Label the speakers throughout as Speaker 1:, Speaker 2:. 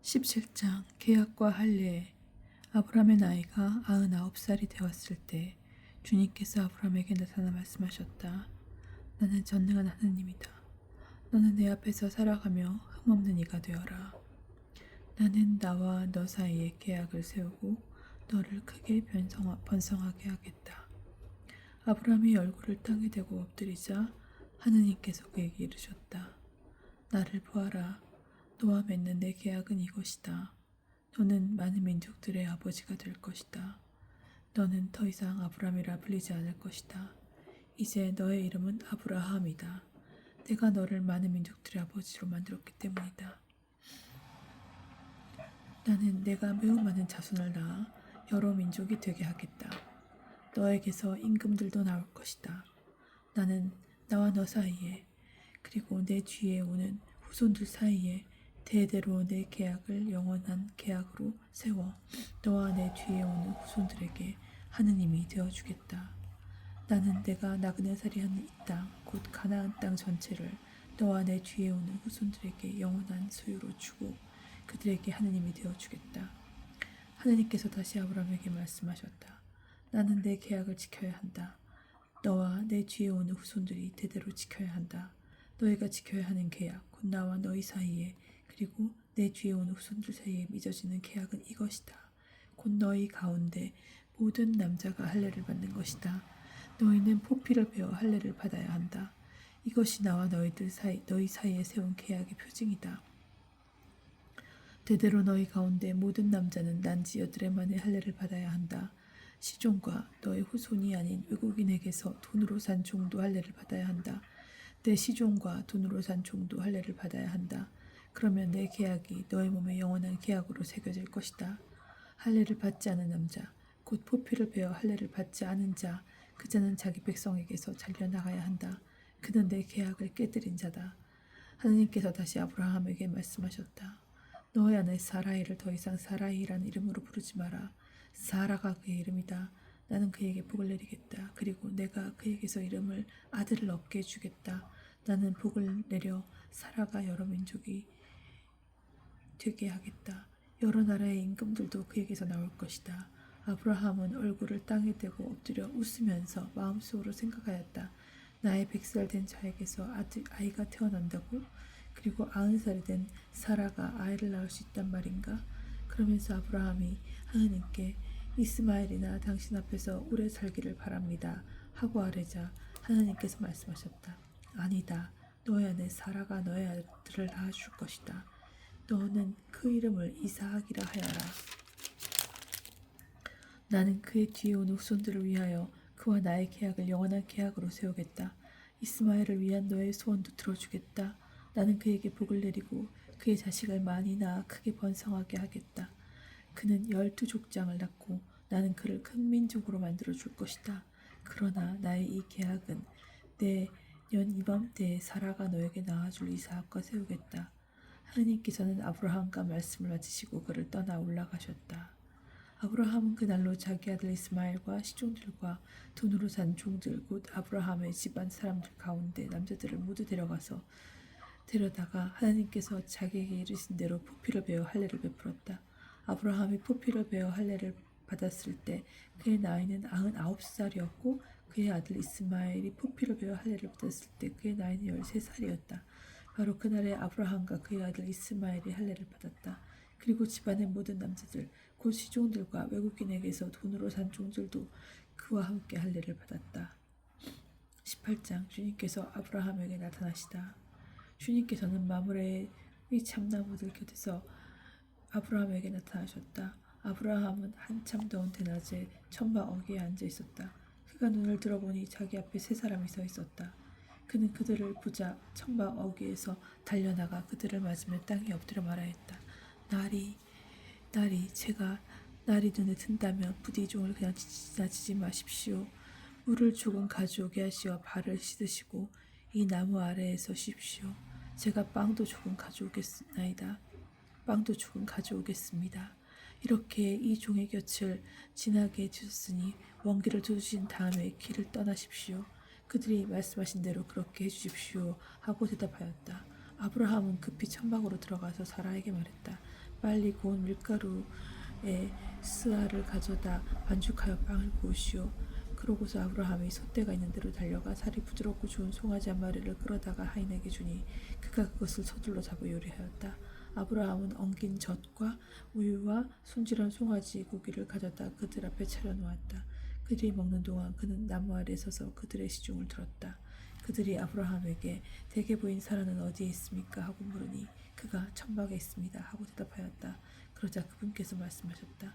Speaker 1: 17장 계약과 할례. 아브라함의 나이가 99살이 되었을 때 주님께서 아브라함에게 나타나 말씀하셨다. 나는 전능한 하느님이다. 너는 내 앞에서 살아가며 흠없는 이가 되어라. 나는 나와 너 사이에 계약을 세우고 너를 크게 번성하게 하겠다. 아브라함이 얼굴을 땅에 대고 엎드리자 하느님께서 그에게 이르셨다. 나를 보아라. 너와 맺는 내 계약은 이것이다. 너는 많은 민족들의 아버지가 될 것이다. 너는 더 이상 아브라함이라 불리지 않을 것이다. 이제 너의 이름은 아브라함이다. 내가 너를 많은 민족들의 아버지로 만들었기 때문이다. 나는 내가 매우 많은 자손을 낳아 여러 민족이 되게 하겠다. 너에게서 임금들도 나올 것이다. 나는 나와 너 사이에 그리고 내 뒤에 오는 후손들 사이에 대대로 내 계약을 영원한 계약으로 세워 너와 내 뒤에 오는 후손들에게 하느님이 되어주겠다. 나는 내가 나그네살이 하는 이 땅, 곧 가나안 땅 전체를 너와 내 뒤에 오는 후손들에게 영원한 소유로 주고 그들에게 하느님이 되어주겠다. 하느님께서 다시 아브라함에게 말씀하셨다. 나는 내 계약을 지켜야 한다. 너와 내 뒤에 오는 후손들이 대대로 지켜야 한다. 너희가 지켜야 하는 계약, 곧 나와 너희 사이에 그리고 내 뒤에 오는 후손들 사이에 맺어지는 계약은 이것이다. 곧 너희 가운데 모든 남자가 할례를 받는 것이다. 너희는 포피를 베어 할례를 받아야 한다. 이것이 나와 너희 사이에 세운 계약의 표징이다. 대대로 너희 가운데 모든 남자는 난지 여드레 만에 할례를 받아야 한다. 시종과 너의 후손이 아닌 외국인에게서 돈으로 산 종도 할례를 받아야 한다. 내 시종과 돈으로 산 종도 할례를 받아야 한다. 그러면 내 계약이 너의 몸에 영원한 계약으로 새겨질 것이다. 할례를 받지 않은 남자, 곧 포피를 베어 할례를 받지 않은 자, 그 자는 자기 백성에게서 잘려나가야 한다. 그는 내 계약을 깨뜨린 자다. 하느님께서 다시 아브라함에게 말씀하셨다. 너의 아내 사라이를 더 이상 사라이라는 이름으로 부르지 마라. 사라가 그의 이름이다. 나는 그에게 복을 내리겠다. 그리고 내가 그에게서 아들을 얻게 해주겠다. 나는 복을 내려 사라가 여러 민족이 되게 하겠다. 여러 나라의 임금들도 그에게서 나올 것이다. 아브라함은 얼굴을 땅에 대고 엎드려 웃으면서 마음속으로 생각하였다. 나의 100살 된 자에게서 아이가 태어난다고? 그리고 90살이 된 사라가 아이를 낳을 수 있단 말인가? 그러면서 아브라함이 하느님께 이스마엘이나 당신 앞에서 오래 살기를 바랍니다 하고 아뢰자 하느님께서 말씀하셨다. 아니다. 너의 아내 사라가 너의 아들을 낳아줄 것이다. 너는 그 이름을 이사학이라 하여라. 나는 그의 뒤에 오는 후손들을 위하여 그와 나의 계약을 영원한 계약으로 세우겠다. 이스마엘을 위한 너의 소원도 들어주겠다. 나는 그에게 복을 내리고 그의 자식을 많이 낳아 크게 번성하게 하겠다. 그는 12족장을 낳고 나는 그를 큰 민족으로 만들어 줄 것이다. 그러나 나의 이 계약은 내년 이맘때에 사라가 너에게 낳아줄 이삭과 세우겠다. 하느님께서는 아브라함과 말씀을 마치시고 그를 떠나 올라가셨다. 아브라함은 그날로 자기 아들 이스마엘과 시종들과 돈으로 산 종들 곧 아브라함의 집안 사람들 가운데 남자들을 모두 데려다가 하나님께서 자기에게 이르신 대로 포피를 베어 할례를 베풀었다. 아브라함이 포피를 베어 할례를 받았을 때 그의 나이는 99살이었고 그의 아들 이스마엘이 포피를 베어 할례를 받았을 때 그의 나이는 13살이었다. 바로 그날에 아브라함과 그의 아들 이스마엘이 할례를 받았다. 그리고 집안의 모든 남자들 곧 시종들과 외국인에게서 돈으로 산 종들도 그와 함께 할례를 받았다. 18장 주님께서 아브라함에게 나타나시다. 주님께서는 마므레의 참나무들 곁에서 아브라함에게 나타나셨다. 아브라함은 한참 더운 대낮에 천막 어귀에 앉아 있었다. 그가 눈을 들어보니 자기 앞에 세 사람이 서 있었다. 그는 그들을 보자 천막 어귀에서 달려나가 그들을 맞으며 땅에 엎드려 말하였다. 제가 날이 눈에 든다면 부디 이 종을 그냥 지나치지 마십시오. 물을 조금 가져오게 하시어 발을 씻으시고 이 나무 아래에서 쉬십시오. 제가 빵도 조금 가져오겠습니다. 이렇게 이 종의 곁을 지나게 주셨으니 원기를 두신 다음에 길을 떠나십시오. 그들이 말씀하신 대로 그렇게 해주십시오 하고 대답하였다. 아브라함은 급히 천막으로 들어가서 사라에게 말했다. 빨리 고운 밀가루에 스아를 가져다 반죽하여 빵을 구우시오. 그러고서 아브라함이 솥대가 있는 데로 달려가 살이 부드럽고 좋은 송아지 한 마리를 끌어다가 하인에게 주니 그가 그것을 서둘러 잡아 요리하였다. 아브라함은 엉긴 젖과 우유와 손질한 송아지 고기를 가져다 그들 앞에 차려놓았다. 그들이 먹는 동안 그는 나무 아래 서서 그들의 시중을 들었다. 그들이 아브라함에게 대개 보인 사라는 어디에 있습니까? 하고 물으니 그가 천막에 있습니다. 하고 대답하였다. 그러자 그분께서 말씀하셨다.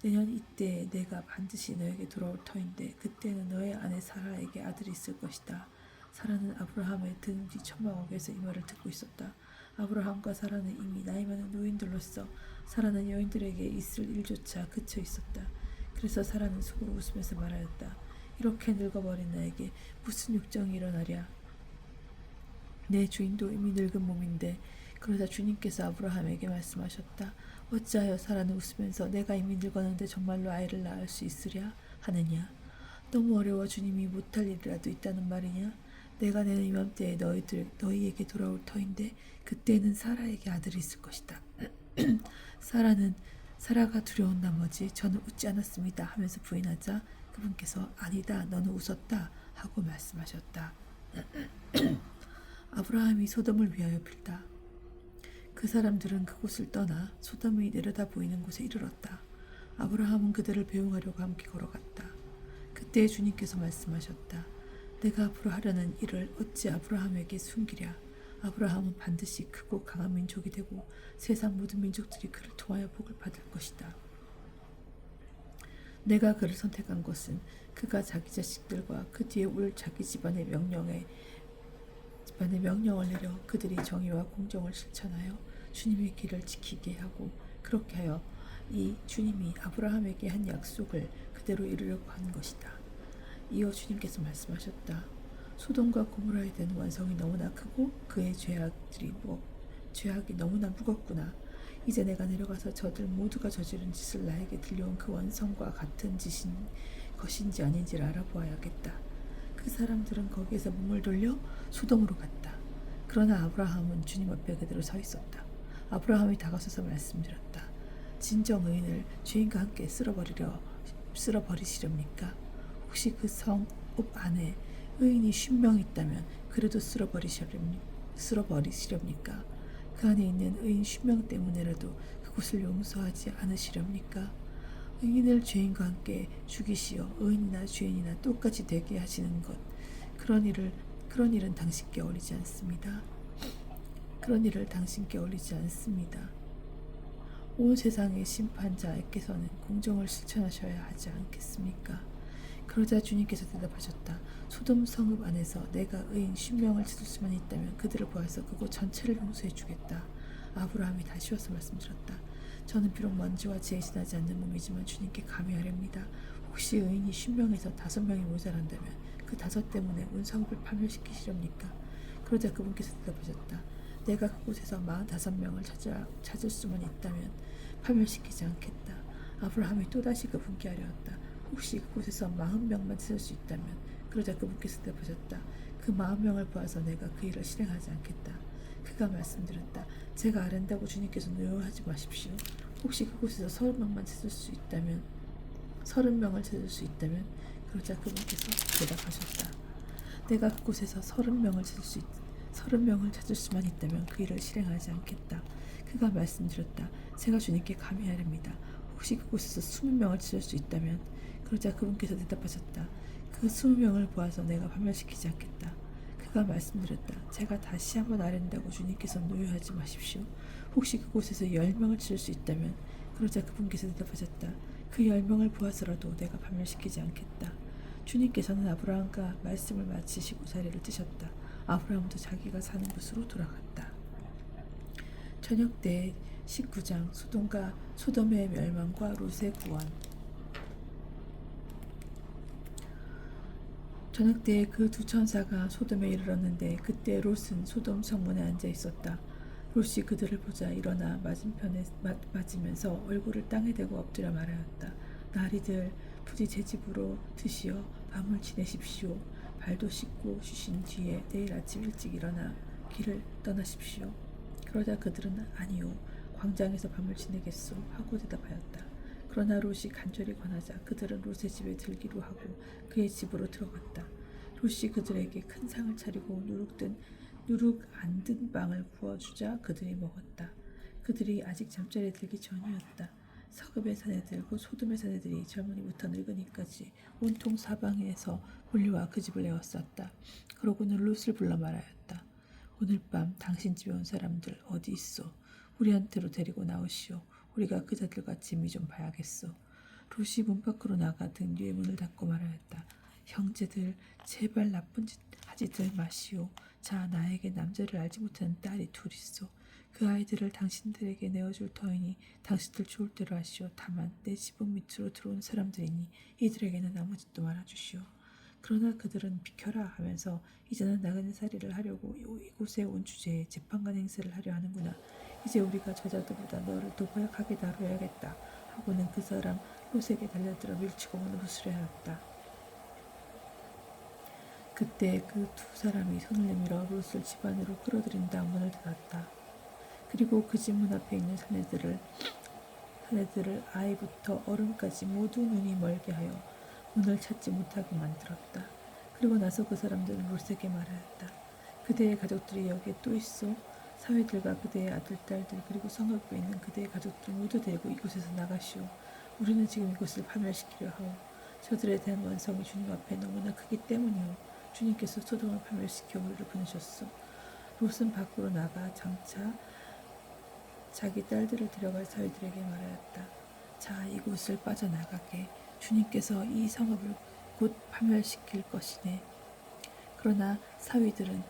Speaker 1: 내년 이때에 내가 반드시 너에게 돌아올 터인데 그때는 너의 아내 사라에게 아들이 있을 것이다. 사라는 아브라함의 등 뒤 천막에서 이 말을 듣고 있었다. 아브라함과 사라는 이미 나이 많은 노인들로서 사라는 여인들에게 있을 일조차 그쳐 있었다. 그래서 사라는 속으로 웃으면서 말하였다. 이렇게 늙어버린 나에게 무슨 욕정이 일어나랴. 내 주인도 이미 늙은 몸인데. 그러자 주님께서 아브라함에게 말씀하셨다. 어찌하여 사라는 웃으면서 내가 이미 늙었는데 정말로 아이를 낳을 수 있으랴 하느냐. 너무 어려워 주님이 못할 일이라도 있다는 말이냐. 내가 내년 이맘때에 너희에게 돌아올 터인데 그때는 사라에게 아들이 있을 것이다. 사라가 두려운 나머지 저는 웃지 않았습니다 하면서 부인하자 그분께서 아니다 너는 웃었다 하고 말씀하셨다. 아브라함이 소돔을 위하여 빌다. 그 사람들은 그곳을 떠나 소돔이 내려다 보이는 곳에 이르렀다. 아브라함은 그들을 배웅하려고 함께 걸어갔다. 그때 주님께서 말씀하셨다. 내가 앞으로 하려는 일을 어찌 아브라함에게 숨기랴. 아브라함은 반드시 크고 강한 민족이 되고 세상 모든 민족들이 그를 통하여 복을 받을 것이다. 내가 그를 선택한 것은 그가 자기 자식들과 그 뒤에 올 자기 집안의 명령을 내려 그들이 정의와 공정을 실천하여 주님의 길을 지키게 하고 그렇게 하여 이 주님이 아브라함에게 한 약속을 그대로 이루려고 한 것이다. 이어 주님께서 말씀하셨다. 소돔과 고모라에 대한 완성이 너무나 크고 그의 죄악이 너무나 무겁구나. 이제 내가 내려가서 저들 모두가 저지른 짓을 나에게 들려온 그 원성과 같은 것인지 아닌지를 알아보아야겠다. 그 사람들은 거기에서 몸을 돌려 소돔으로 갔다. 그러나 아브라함은 주님 앞에 그대로 서 있었다. 아브라함이 다가서서 말씀드렸다. 진정 의인을 죄인과 함께 쓸어버리시렵니까? 혹시 그 성읍 안에 의인이 50명 있다면 그래도 쓸어버리시렵니까? 그 안에 있는 의인 50명 때문에라도 그곳을 용서하지 않으시렵니까? 의인을 죄인과 함께 죽이시어 의인이나 죄인이나 똑같이 되게 하시는 것, 그런 일은 당신께 어울리지 않습니다. 그런 일을 당신께 어울리지 않습니다. 온 세상의 심판자께서는 공정을 실천하셔야 하지 않겠습니까? 그러자 주님께서 대답하셨다. 소돔 성읍 안에서 내가 의인 10명을 찾을 수만 있다면 그들을 보아서 그곳 전체를 용서해 주겠다. 아브라함이 다시 와서 말씀드렸다. 저는 비록 먼지와 지혜 지나지 않는 몸이지만 주님께 감히하렵니다. 혹시 의인이 10명에서 5명이 모자란다면 그 5 때문에 온 성읍을 파멸시키시렵니까? 그러자 그분께서 대답하셨다. 내가 그곳에서 45명을 찾을 수만 있다면 파멸시키지 않겠다. 아브라함이 또다시 그분께 하려었다. 혹시 그곳에서 40명만 찾을 수 있다면 그러자 그분께서 대답하셨다. 그 40명을 보아서 내가 그 일을 실행하지 않겠다. 그가 말씀드렸다. 제가 아랜다고 주님께서 노여워하지 마십시오. 혹시 그곳에서 30명만 찾을 수 있다면 30명을 찾을 수 있다면 그러자 그분께서 대답하셨다. 내가 그곳에서 30명을 찾을 수만 있다면 그 일을 실행하지 않겠다. 그가 말씀드렸다. 제가 주님께 감히하렵니다. 혹시 그곳에서 20명을 찾을 수 있다면 그러자 그분께서 대답하셨다. 그 20명을 보아서 내가 파멸시키지 않겠다. 그가 말씀드렸다. 제가 다시 한번 아랜다고 주님께서 노여하지 마십시오. 혹시 그곳에서 10명을 찾을 수 있다면 그러자 그분께서 대답하셨다. 그 10명을 보아서라도 내가 파멸시키지 않겠다. 주님께서는 아브라함과 말씀을 마치시고 자리를 뜨셨다. 아브라함도 자기가 사는 곳으로 돌아갔다. 저녁 때 19장 소돔의 멸망과 롯의 구원. 저녁 때에 그 두 천사가 소돔에 이르렀는데 그때 롯은 소돔 성문에 앉아 있었다. 롯이 그들을 보자 일어나 맞은편에 맞으면서 얼굴을 땅에 대고 엎드려 말하였다. 나리들 부디 제 집으로 드시어 밤을 지내십시오. 발도 씻고 쉬신 뒤에 내일 아침 일찍 일어나 길을 떠나십시오. 그러자 그들은 아니요 광장에서 밤을 지내겠소 하고 대답하였다. 그러나 롯이 간절히 권하자 그들은 롯의 집에 들기로 하고 그의 집으로 들어갔다. 롯이 그들에게 큰 상을 차리고 누룩 안 든 빵을 구워주자 그들이 먹었다. 그들이 아직 잠자리에 들기 전이었다. 서급의 사내들 곧 소돔의 사내들이 젊은이부터 늙은이까지 온통 사방에서 몰려와 그 집을 에워쌌다. 그러고는 롯을 불러 말하였다. 오늘 밤 당신 집에 온 사람들 어디 있소? 우리한테로 데리고 나오시오. 우리가 그자들과 짐이 좀 봐야겠소. 롯이 문 밖으로 나가 등 뒤에 문을 닫고 말하였다. 형제들 제발 나쁜 짓 하지들 마시오. 자 나에게 남자를 알지 못하는 딸이 둘 있소. 그 아이들을 당신들에게 내어줄 터이니 당신들 좋을 대로 하시오. 다만 내 지붕 밑으로 들어온 사람들이니 이들에게는 아무 짓도 말아주시오. 그러나 그들은 비켜라 하면서 이제는 나그네 살이를 하려고 이곳에 온 주제에 재판관 행세를 하려 하는구나. 이제 우리가 저자들보다 너를 더 고약하게 다뤄야겠다 하고는 그 사람 롯에게 달려들어 밀치고 문을 부수려 하였다. 그때 그 두 사람이 손을 내밀어 롯을 집 안으로 끌어들인 다음 문을 닫았다. 그리고 그 집 문 앞에 있는 사내들을 아이부터 어른까지 모두 눈이 멀게 하여 문을 찾지 못하게 만들었다. 그리고 나서 그 사람들은 롯에게 말하였다. 그대의 가족들이 여기에 또 있어? 사위들과 그대의 아들, 딸들 그리고 성읍에 있는 그대의 가족들 모두 데리고 이곳에서 나가시오. 우리는 지금 이곳을 파멸시키려 하오. 저들에 대한 원성이 주님 앞에 너무나 크기 때문이오. 주님께서 소돔을 파멸시켜 우리를 보내셨소. 롯은 밖으로 나가 장차 자기 딸들을 데려갈 사위들에게 말하였다. 자, 이곳을 빠져나가게. 주님께서 이 성읍을 곧 파멸시킬 것이네. 그러나 사위들은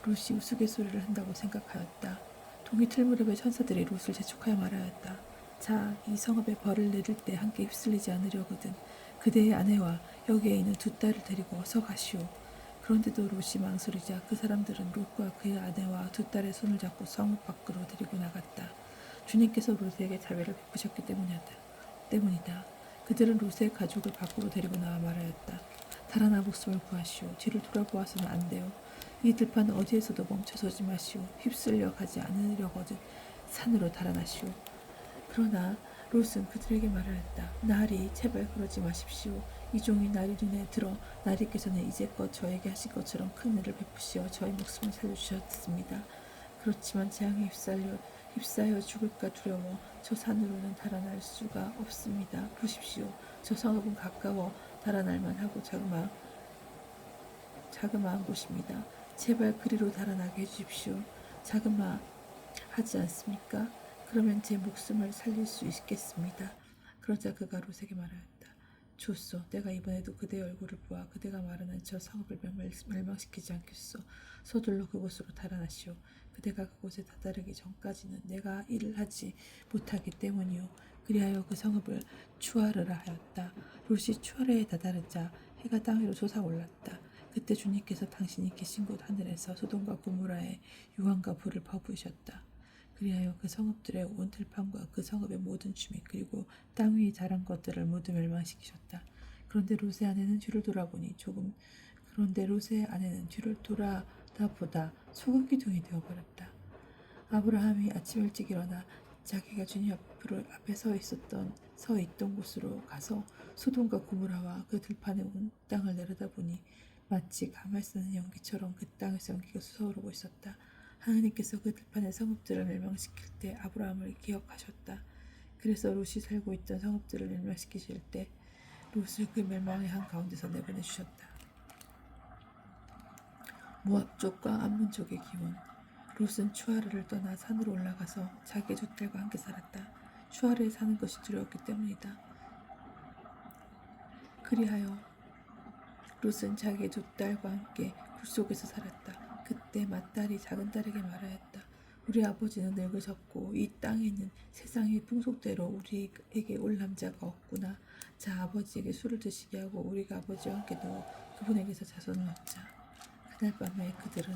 Speaker 1: 롯이 우스갯소리를 한다고 생각하였다. 동이 틀 무렵에 천사들이 롯을 재촉하여 말하였다. 자, 이 성읍에 벌을 내릴 때 함께 휩쓸리지 않으려거든. 그대의 아내와 여기에 있는 두 딸을 데리고 어서 가시오. 그런데도 롯이 망설이자 그 사람들은 롯과 그의 아내와 두 딸의 손을 잡고 성읍 밖으로 데리고 나갔다. 주님께서 롯에게 자비를 베푸셨기 때문이다. 그들은 롯의 가족을 밖으로 데리고 나와 말하였다. 달아나 목숨을 구하시오. 뒤를 돌아보아서는 안 돼요. 이 들판 어디에서도 멈춰서지 마시오. 휩쓸려 가지 않으려거든 산으로 달아나시오. 그러나 롯은 그들에게 말하였다. 나리 제발 그러지 마십시오. 이 종이 나리 눈에 들어 나리께 전에 이제껏 저에게 하신 것처럼 큰 은혜를 베푸시어 저의 목숨을 살려주셨습니다. 그렇지만 재앙에 휩싸여 죽을까 두려워 저 산으로는 달아날 수가 없습니다. 보십시오. 저 성읍은 가까워 달아날 만하고 자그마한 곳입니다. 제발 그리로 달아나게 해주십시오. 자그마하지 않습니까? 그러면 제 목숨을 살릴 수 있겠습니다. 그러자 그가 롯에게 말하였다. 좋소. 내가 이번에도 그대의 얼굴을 보아 그대가 말하는 저 성읍을 멸망시키지 않겠소. 서둘러 그곳으로 달아나시오. 그대가 그곳에 다다르기 전까지는 내가 일을 하지 못하기 때문이요. 그리하여 그 성읍을 추하르라 하였다. 롯이 추하르에 다다르자 해가 땅 위로 솟아올랐다. 그때 주님께서 당신이 계신 곳 하늘에서 소돔과 고모라의 유황과 불을 퍼부으셨다. 그리하여 그 성읍들의 온 들판과 그 성읍의 모든 주민 그리고 땅 위에 자란 것들을 모두 멸망시키셨다. 그런데 롯의 아내는 뒤를 돌아다 보다 소금 기둥이 되어버렸다. 아브라함이 아침 일찍 일어나 자기가 주님 앞에 서 있던 곳으로 가서 소돔과 고모라와 그 들판의 온 땅을 내려다보니 마치 가말 쓰는 연기처럼 그 땅에서 연기가 솟아오르고 있었다. 하나님께서 그 들판의 성읍들을 멸망시킬 때 아브라함을 기억하셨다. 그래서 롯이 살고 있던 성읍들을 멸망시키실 때 롯을 그 멸망의 한 가운데서 내보내주셨다. 모압 족과 암몬 족의 기원. 롯은 추아르를 떠나 산으로 올라가서 자기의 두 딸과 함께 살았다. 추아르에 사는 것이 두려웠기 때문이다. 그리하여 롯은 자기의 두 딸과 함께 굴 속에서 살았다. 그때 맏딸이 작은 딸에게 말하였다. 우리 아버지는 늙으셨고 이 땅에는 세상의 풍속대로 우리에게 올 남자가 없구나. 자, 아버지에게 술을 드시게 하고 우리가 아버지와 함께 누워 그분에게서 자손을 얻자. 그날 밤에 그들은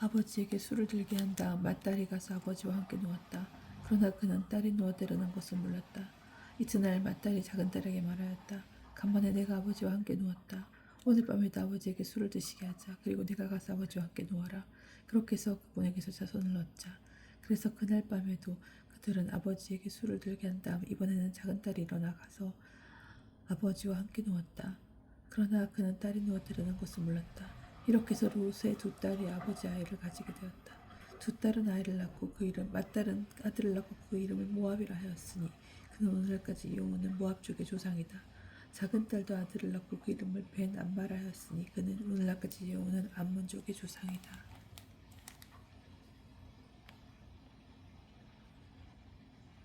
Speaker 1: 아버지에게 술을 들게 한 다음 맏딸이 가서 아버지와 함께 누웠다. 그러나 그는 딸이 누워내려는 것을 몰랐다. 이튿날 맏딸이 작은 딸에게 말하였다. 간만에 내가 아버지와 함께 누웠다. 오늘 밤에도 아버지에게 술을 드시게 하자. 그리고 내가 가서 아버지와 함께 누워라. 그렇게 해서 그분에게서 자손을 얻자. 그래서 그날 밤에도 그들은 아버지에게 술을 들게 한 다음 이번에는 작은 딸이 일어나 가서 아버지와 함께 누웠다. 그러나 그는 딸이 누웠다는 것을 몰랐다. 이렇게 해서 롯의 두 딸이 아버지 아이를 가지게 되었다. 두 딸은 아이를 낳고 그 이름 맏딸은 아들을 낳고 그 이름을 모압이라 하였으니 그는 오늘날까지 이용하는 모압 족의 조상이다. 작은 딸도 아들을 낳고 그 이름을 벤 암마라 하였으니 그는 오늘날까지 이용하는 암몬족의 조상이다.